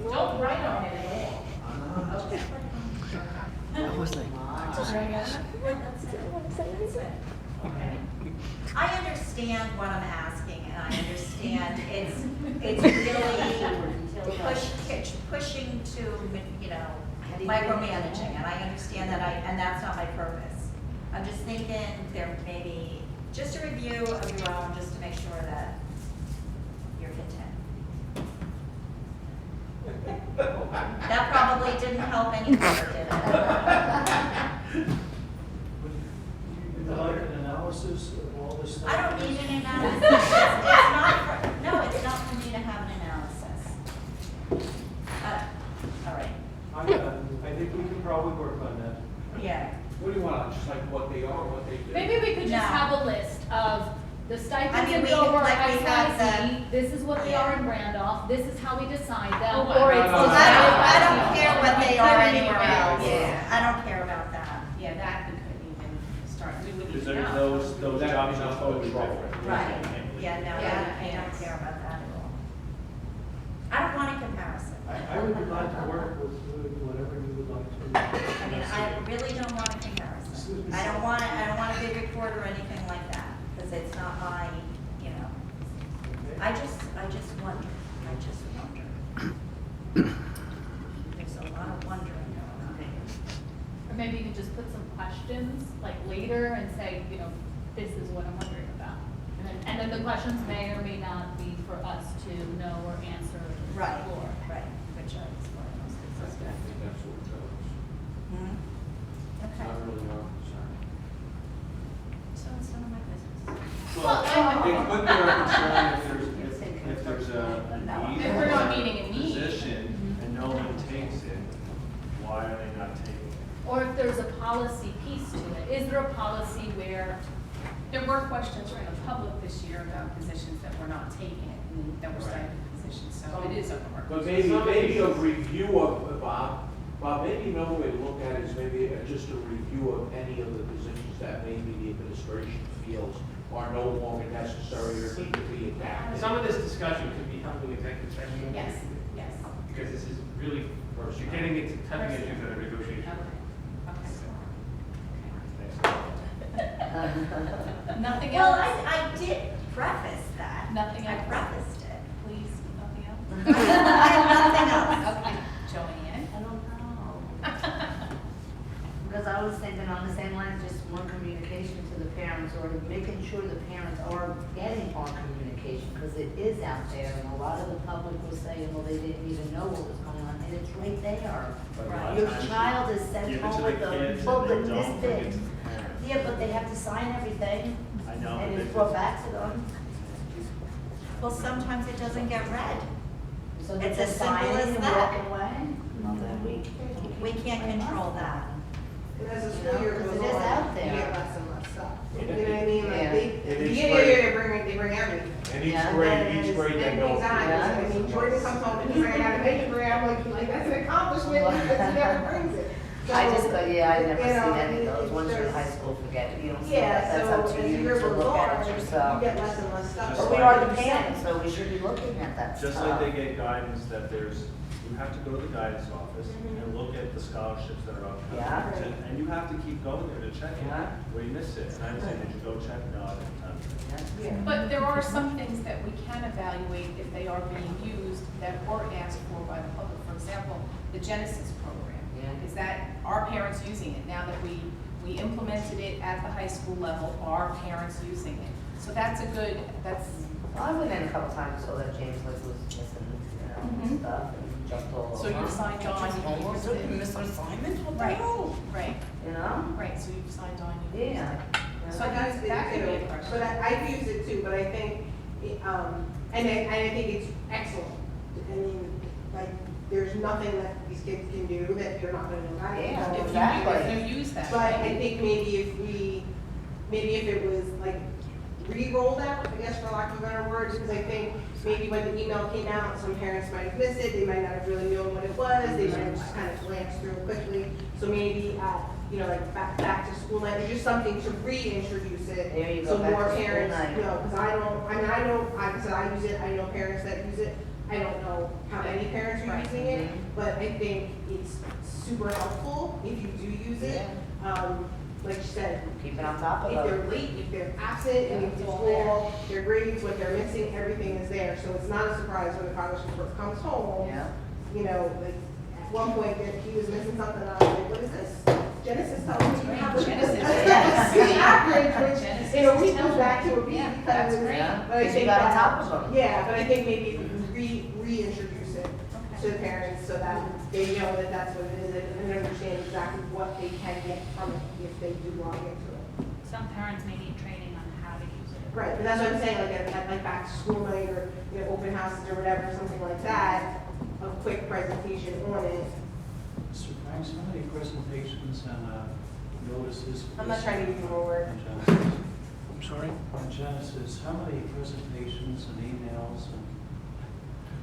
Don't write on it at all. Okay. I understand what I'm asking, and I understand it's really pushing to, micromanaging, and I understand that and that's not my purpose. I'm just thinking there may be just a review of your own, just to make sure that you're content. That probably didn't help any further, did it? Would you like an analysis of all this stuff? I don't need an analysis. It's not, no, Yeah. What do you want, just like what they are, what they do? Maybe we could just No. have a list of the stipends I mean, in we- Dover, like we had XYZ, this is what they Yeah. are in Randolph, this is how we decide them, Oh, or no, it's. no, Well, no, I don't care what they are Couldn't anywhere even- else. Yeah. I don't care about that. Yeah, that we couldn't even start, we wouldn't Because even there's know. those jobs are totally different. Right. Yeah, no, Yeah, I don't yes. care about that at all. I don't want a comparison. I would be glad to work with whatever you would like to. I mean, I really don't want a comparison. I don't want a big report or anything like that, because it's not my, you know. I just wonder, There's a lot of wondering going on. Or maybe you could just put some questions, like later, and say, you know, this is what I'm wondering about. And then the questions may or may not be for us to know or answer Right, for. right, which is what I was I think that's what it does. Hmm? It's Okay, not really our concern. so it's none of my business. Well, It could be our concern if there's a need. If we're not meeting a for need. Position and no one takes it, why are they not taking it? Or if there's a policy piece to it, is there a policy where, There were questions from the public this year about positions that were not taken, that were stipend positions, so it is a work. But maybe a review of, Bob, maybe another way to look at it is maybe just a review of any of the positions that maybe the administration feels are no longer necessary or need to be adapted. Some of this discussion could be held in executive session. Yes, yes. Because this is really, you're getting into touching issues that are negotiation. Nothing Well, else? I did preface that. Nothing I else? prefaced it. Please, nothing else? I have nothing else. Okay, Joanne? I don't know. Because I was thinking on the same line, just more communication to the parents, or making sure the parents are getting our communication, because it is out there, and a lot of the public was saying, well, they didn't even know what was going on, and it's right there. But a lot of Your times child is give sent it to home the with a kids book and and they this don't bring it big. to the parents. Yeah, but they have to sign everything, I know, and but it's they brought just- back to them. Well, sometimes it doesn't get read. So It's they as just simple sign as it and that. walk away. Well, then We can't control that. And as the You school know, year 'cause goes it is on, out you there. get less and less stuff. You Yeah. know what I mean? Like Yeah. they, It the is beginning of the year, they bring everything. And each Yeah. grade, And each grade they then go. exactly. Yeah. I mean, Jordan comes home and he's like, I got a major grade, I'm like, that's an accomplishment, because he never brings it. I just, So, I never you know, seen any of those, it's once you're in just- high school, forget it, you don't see Yeah, that, that's up so to as the you year to goes look on, at it you yourself. get less and less stuff. Just But we like- are the parents, so we should be looking at that stuff. Just like they get guidance that there's, you have to go to the guidance office Mhm. and look at the scholarships that are up. Yeah. And you have to keep going there to check it, Yeah. where you miss it. And I say, did you go check? No, I didn't have to. Yeah. Yeah. But there are some things that we can evaluate if they are being used that were asked for by the public. For example, the Genesis program. Yeah. Is that, are parents using it? Now that we implemented it at the high school level, are parents using it? So that's a good, that's, Well, I went in a couple times, saw that James like was missing, Mhm. stuff, and jumped all over. So you signed on, you Homework, used it. missed assignments, what the Right. hell? right, You know? right, so you've signed on. you used Yeah. it. So I that's, used it that could be a too, question. but I've used it too, but I think, and I think it's excellent. I mean, like, there's nothing that these kids can do that you're not gonna know how to do. Yeah, If you- exactly. If you use that. But I think maybe if it was like re-rolled out, I guess for lack of a better word, because I think maybe when the email came out, some parents might have missed it, they might not have really known what it was, they might have just kind of glanced through it quickly. So maybe, like back to school night, or just something to reintroduce it. There you go, So back more to school parents, night. you know, because I know, like I said, I use it, I know parents that use it. I don't know how many parents are Right. using it, Mhm. but I think it's super helpful if you do use it. Like you said, Keep it on top of if they're it. late, if they're absent, and if it's all, their grades, what they're missing, everything is there. So it's not a surprise when the college report comes home. Yeah. You know, like, at one point, he was missing something, and I was like, what is this? Genesis tells me you have a Genesis, a C average, which, Genesis you know, we tells goes back me. to a B Yeah, because. that's great. Yeah, But I 'cause you think got on that- top of them. Yeah, but I think maybe if we reintroduce it to the parents so that they know that that's what it is and understand exactly what they can get from it if they do log into it. Some parents may need training on how to use it. Right, but that's what I'm saying, like at like back to school night or, you know, open houses or whatever, something like that, a quick presentation on it. Mr. Franks, how many presentations and notices? I'm not trying to use the wrong word. On Genesis? I'm sorry? On Genesis, how many presentations and emails and?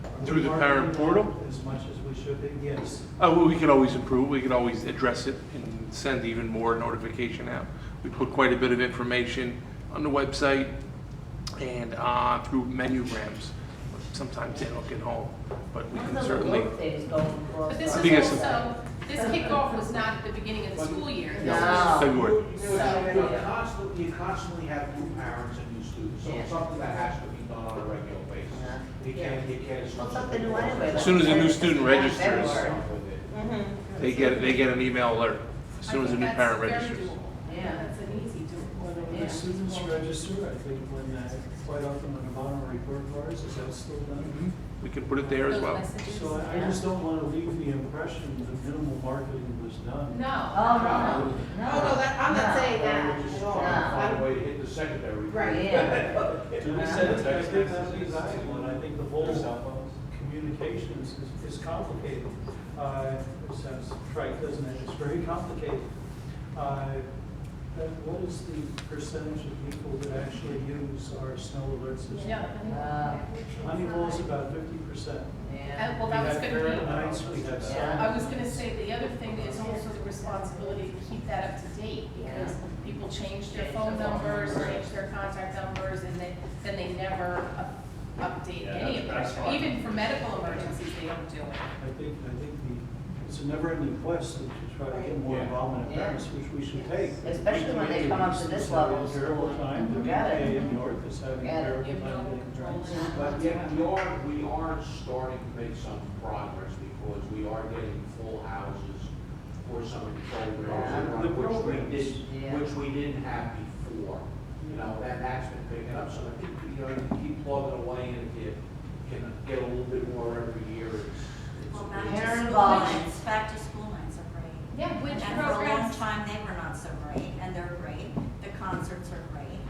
are Through we the marketing parent that portal? As much as we should be, yes. Well, we could always improve, we could always address it and send even more notification out. We put quite a bit of information on the website and through menograms. Sometimes they don't get home, but we One can of the certainly. work days going across. But this I is think it's- also, this kickoff was not at the beginning of the school year. This No. was- February. You constantly have new parents and new students, so Yeah. it's something that has to be done on a regular basis. Yeah. You can't. Well, something new anyway. As soon as a new student Like registers, February. Mm-hmm. they get an email alert as soon as a new parent I think registers. that's very doable. Yeah. That's an easy doable. When Yeah. the students register, I think when, quite often on the bottom of report cards, is that still done? We can put it there as Those well. messages. So I just don't want to leave the impression that minimal marketing was done. No. Oh, no, no. Oh, no, that, I'm not No. saying that We're just at all. trying to find I'm- a way to hit the secondary. Right. Yeah. And I said, I think that's anxiety, and I think the whole communications is complicated. It sounds trite, doesn't it? It's very complicated. What is the percentage of people that actually use our snow alert system? Yeah. Honeywell's about 50%. Yeah. Well, that was gonna We be. have nights, we have Yeah. I was gonna say, the other thing is also the responsibility to keep that up to date, because people change their phone numbers, change their contact numbers, and then they never update Yeah, any of that's that. hard. Even for medical emergencies, they don't do it. I think it's a never-ending quest to try to get more Yeah. involvement of Yeah. parents, which we should take. Especially when they come up to this level of It's having a terrible school. time, the Got it. VA in York is having a Got it. terrible You have time no getting control grants. in it. But yet, we are starting to make some progress because we are getting full houses for some of the programs. The programs. Yeah. Which we didn't have before. You know, that's been picking up, so I think, you know, you can keep plugging away, and if you can get a little bit more every year, Well, it's. back to Parent school involvement. nights, back to school nights are great. Yeah, which And for a long programs? time, they were not so great, and they're great. The concerts are great.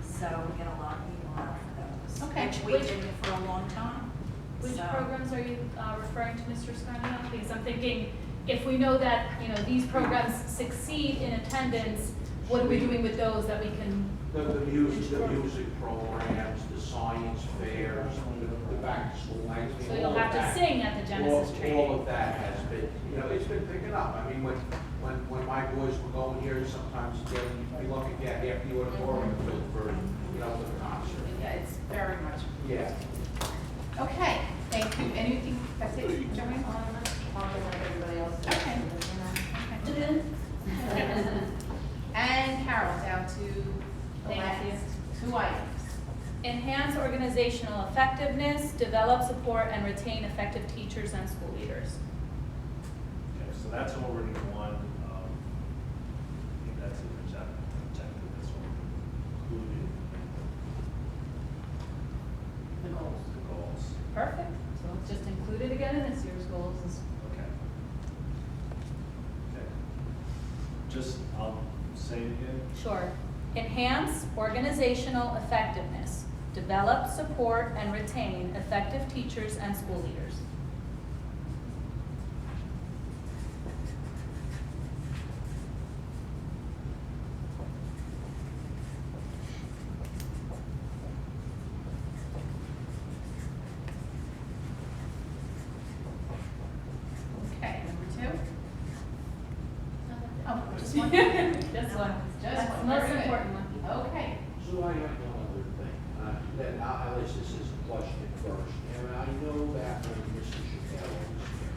So we get a lot of people out for those. Okay. Which we Which- didn't for a long time. Which So- programs are you referring to, Mr. Scarnino? Because I'm thinking, if we know that, you know, these programs succeed in attendance, what are we doing with those that we can? The music programs, the science fairs, the back to school nights. I mean, So you'll all of have to that. sing at the Genesis All training. of that has been, you know, it's been picking up. I mean, when my boys were going here, sometimes you'd be lucky to get half the auditorium filled for, you know, the concert. Yeah, it's very much. Yeah. Okay, thank you. Anything, that's it, Joanne? Everybody else. Okay. Okay. And Carol, down to the Thank last you. 2 items. Enhance organizational effectiveness, develop, support, and retain effective teachers and school leaders. Okay, so that's already one, I think that's an objective, this one included. The goals. The goals, Perfect. So let's just include it again in this year's goals. okay. Okay. Just, I'll say it again. Sure. Enhance organizational effectiveness, develop, support, and retain effective teachers and school leaders. Okay, number 2? Oh, just This one? one. Just That's one, the most very good. important one. Okay. So I have one other thing, that I'll list this as a question first. And I know that when Mr. Chappelle was here,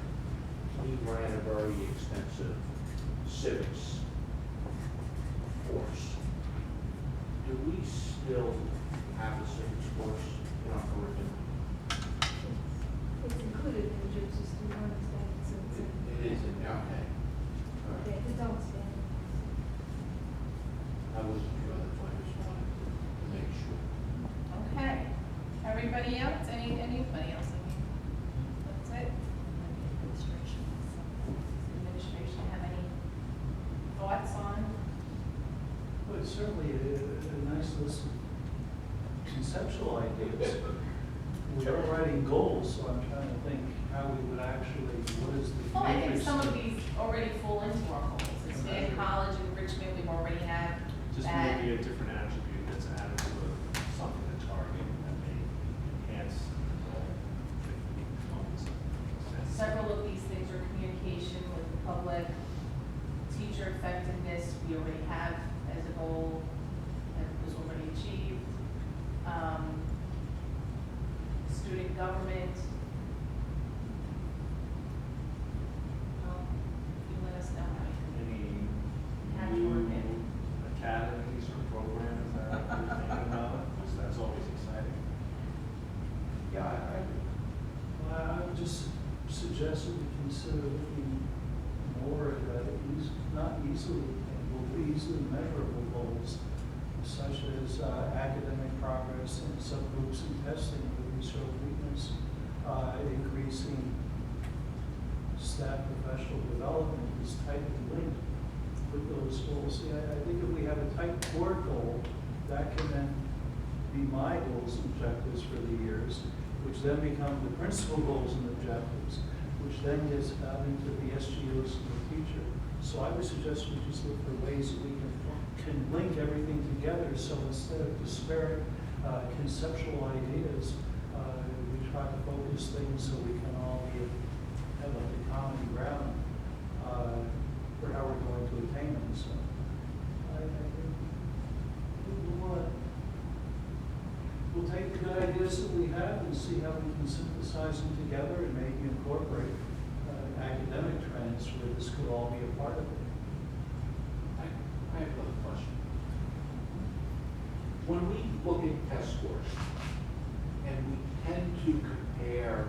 he ran a very extensive civics course. Do we still have a civics course in our curriculum? It's included in the Jersey State Learning Standards, so it's in. It is, okay. All right. Yeah, it's own standards. I wasn't sure, that's why I just wanted to make sure. Okay. Everybody else? Anybody else? That's it? Administration have any thoughts on? Well, it's certainly a nice list of conceptual ideas. We are writing goals, so I'm trying to think how we would actually, what is the Well, I think matrix some of that- these already fall into our goals. Expand college and effectiveness, we already have as a goal, that was already achieved. Student government. Well, you let us know how you Any new academies or programs that you're thinking of? Because that's always exciting. Yeah, I would just suggest that we consider looking more at not easily attainable, but easily measurable goals, such as academic progress in subgroups and testing where we show weakness, increasing staff professional development is tightly linked with those goals. See, I think if we have a tight core goal, that can then be my goals and objectives for the years, which then become the principal goals and objectives, which then gets out into the SGOs in the future. So I would suggest we just look for ways that we can link everything together, so instead of disparate conceptual ideas, we try to focus things so we can all have like a common ground for how we're going to attain them. So I think we'll take the good ideas that we have and see how we can synthesize them together and maybe incorporate academic trends where this could all be a part of it. I have another question. When we look at test scores, and we tend to compare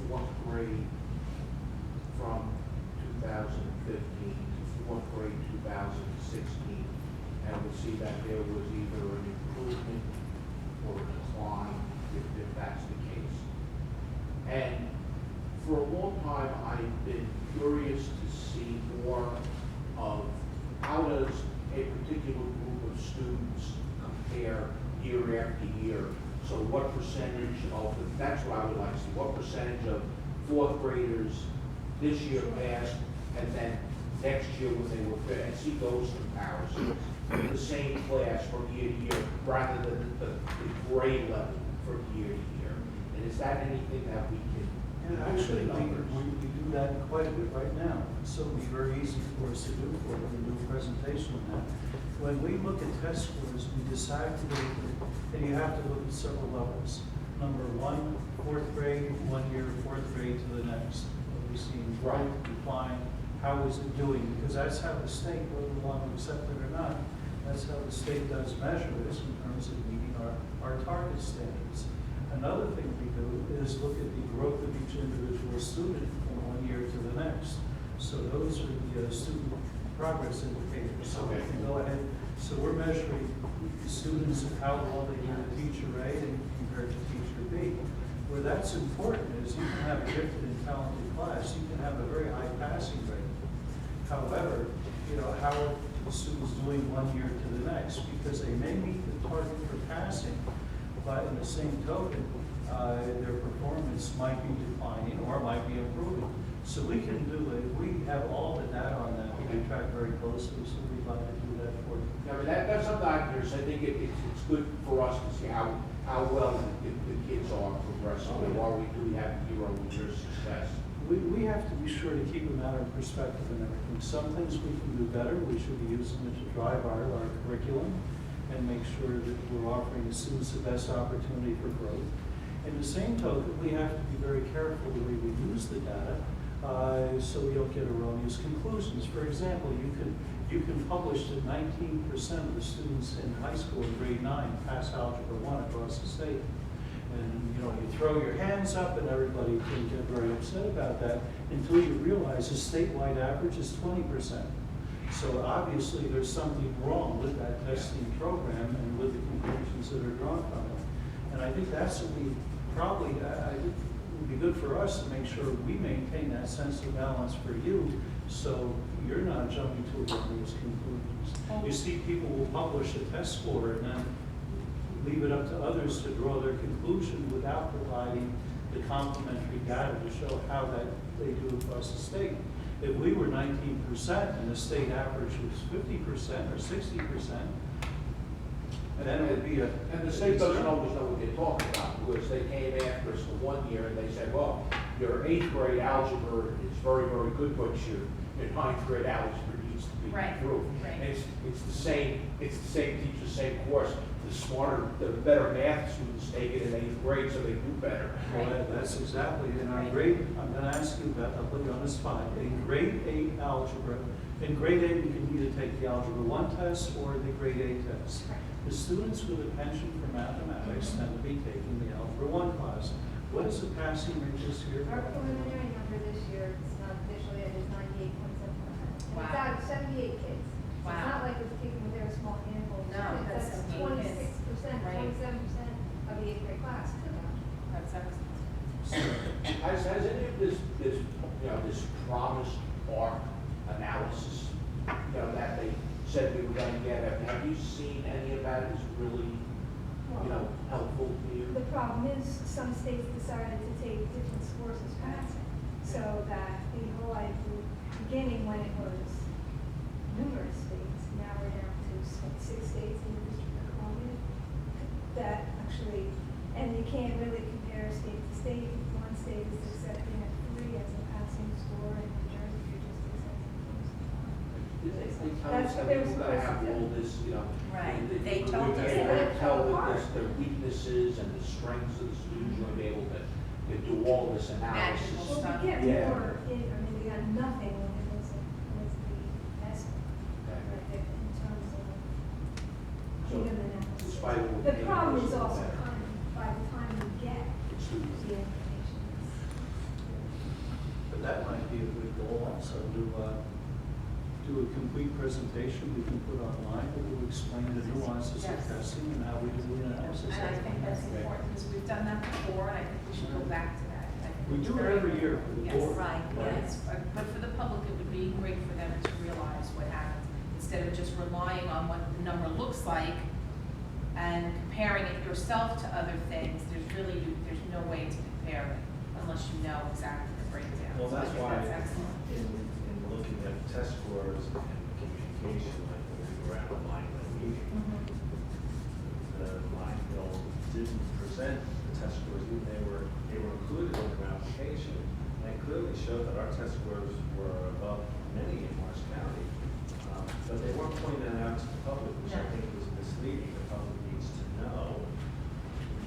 fourth grade from 2015 to fourth grade 2016, and we see that there was either an improvement or a decline, if that's the case. And for a long time, I've been curious to see more of how does a particular group of students compare year after year. So what percentage of, that's what I would like to see, what percentage of fourth graders this year passed, and then next year when they were, and see those comparisons, the same class from year to year, rather than the grade level from year to year. And is that anything that we can? And actually, we do that quite a bit right now. So it'd be very easy for us to do for them and do a presentation on that. When we look at test scores, we disaggregate it, and you have to look at several levels. Number one, fourth grade, 1 year, fourth grade to the next. Are we seeing growth, decline? How is it doing? Because that's how the state, whether we want to accept it or not, that's how the state does measure this in terms of meeting our target standards. Another thing we do is look at the growth of each individual student from 1 year to the next. So those are the student progress indicators. So we can go ahead. So we're measuring students and how well they do to teacher A and compared to teacher B. Where that's important is you can have a gifted and talented class. You can have a very high passing rate. However, how are the students doing 1 year to the next? Because they may meet the target for passing, but in the same token, their performance might be declining or might be improving. So we can do it. We have all the data on that. We can track very closely, so we'd like to do that for you. Yeah, but that's something I think it's good for us to see how well the kids are progressing, or do we have year-over-year success? We have to be sure to keep a matter of perspective and everything. Some things we can do better. We should be using it to drive our curriculum and make sure that we're offering the students the best opportunity for growth. In the same token, we have to be very careful the way we use the data so we don't get erroneous conclusions. For example, you can publish that 19% of the students in high school in grade 9 pass Algebra 1 across the state. And you throw your hands up and everybody can get very upset about that until you realize the statewide average is 20%. So obviously there's something wrong with that testing program and with the conclusions that are drawn from it. And I think that's what we probably, it would be good for us to make sure we maintain that sense of balance for you, so you're not jumping to erroneous conclusions. You see, people will publish a test score and then leave it up to others to draw their conclusion without providing the complementary data to show how that they do across the state. If we were 19% and the state average was 50% or 60%, then it would be a... And the state doesn't always know what they're talking about, because they came after us for 1 year and they said, well, your 8th grade algebra is very, very good, but your 9th grade algebra needs to speaking Right, through. right. And it's the same teacher, same course. The smarter, the better math students take it in 8th grade, so they do better. Well, that's exactly, in our grade, I'm gonna ask you about, I'll put you on the spot. In grade 8 algebra, in grade 8, we can either take the algebra 1 test or the grade 8 test. The students with a penchant for mathematics tend to be taking the algebra 1 class. What is the passing rate this year? Our preliminary number this year, it's not official yet, is 98.7%. And it's Wow. out of 78 kids. So Wow. it's not like it's taken with their small handful. of No, students. that's That's 78 kids. 26%, Right. 27% of the 8th grade class. That's excellent. Has any of this promised arc analysis, that they said we were gonna get, have you seen any of that is really, helpful to you? The problem is, some states decided to take different scores as passing, so that the whole idea, beginning when it was numerous states, now we're down to 6 states in the District of Columbia, that actually, and you can't really compare state to state. One state is accepting a 3 as a passing score, and New Jersey, you're just accepting 4. They tell That's us what that they were we're gonna supposed have to do. all this, Right. we- They we're told gonna us be able that. to tell with this, their weaknesses and the strengths of the students, you're gonna be able to do all this analysis. Magical. Well, Stuff. we get Yeah. more, we got nothing when it was the estimate, right there, in terms of So, even analysis. despite what The we problem did, is it's also better. coming by the time we get The students. the information. But that might be a good goal also, do a complete presentation we can put online that will explain the nuances of Yes. testing and how we do the analysis. And I think that's important, because we've done that before, and I think we should go back to that. I think We it's do it very every year important. for the Yes. board. Right, Yes, but for the public, it would be great for them to realize what happened, instead of just relying on what the number looks like and comparing it yourself to other things. There's no way to compare it unless you know exactly the breakdown. Well, So I that's think why that's excellent. in looking at test scores and communication, like when we were at the Lineville meeting, the Lineville didn't present the test scores, even they were included in their application. And it clearly showed that our test scores were above many in Morris County. But they weren't pointing that out to the public, which I No. think was misleading. The public needs to know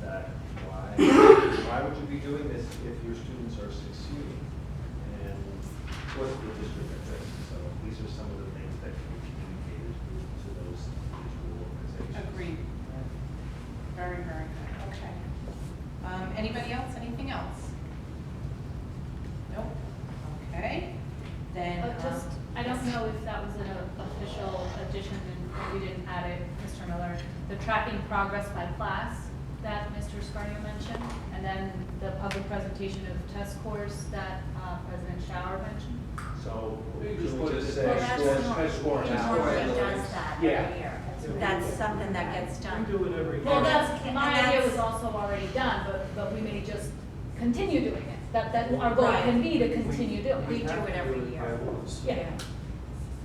that why would you be doing this if your students are succeeding? And what's the district at risk? So these are some of the things that can be communicated to those individual organizations. Agreed. Very, very good, okay. Anybody else, anything else? Nope, okay, then. I don't know if that was an official addition and we didn't add it, Mr. Miller. The tracking progress by class that Mr. Scarnio mentioned, and then the public presentation of test scores that President Schauer mentioned. So You can just we put just it say Well, that's scores, not- test score he analysis. normally does that every Yeah. year. That's something that gets done. We do it every year. Well, that's- that's, my and idea that's- was also already done, but we may just continue doing it. That our goal Right. can be to continue doing We it. do have it to every do year. by rules. Yeah.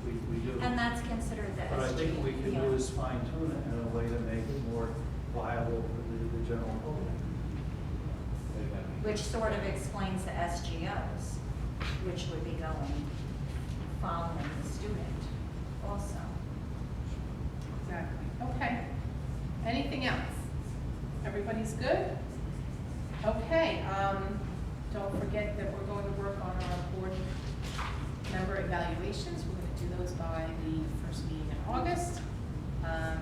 We do. And that's considered the SG. But I think what we can you do know. is fine tune it in a way to make it more viable for the general public. Which sort of explains the SGOs, which would be going, following the student also. Exactly, okay. Anything else? Everybody's good? Okay, don't forget that we're going to work on our board member evaluations. We're gonna do those by the first meeting in August. And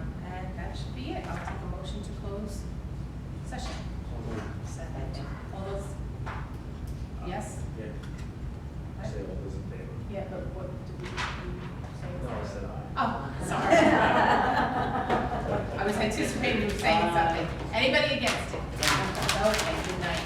that should be it. I'll take a motion to close session. Second. All those, yes? Yeah. Say all those in favor. Yeah, but what did we say? No, I said aye. Oh, sorry. I was anticipating you saying something. Anybody against it? Okay, good night.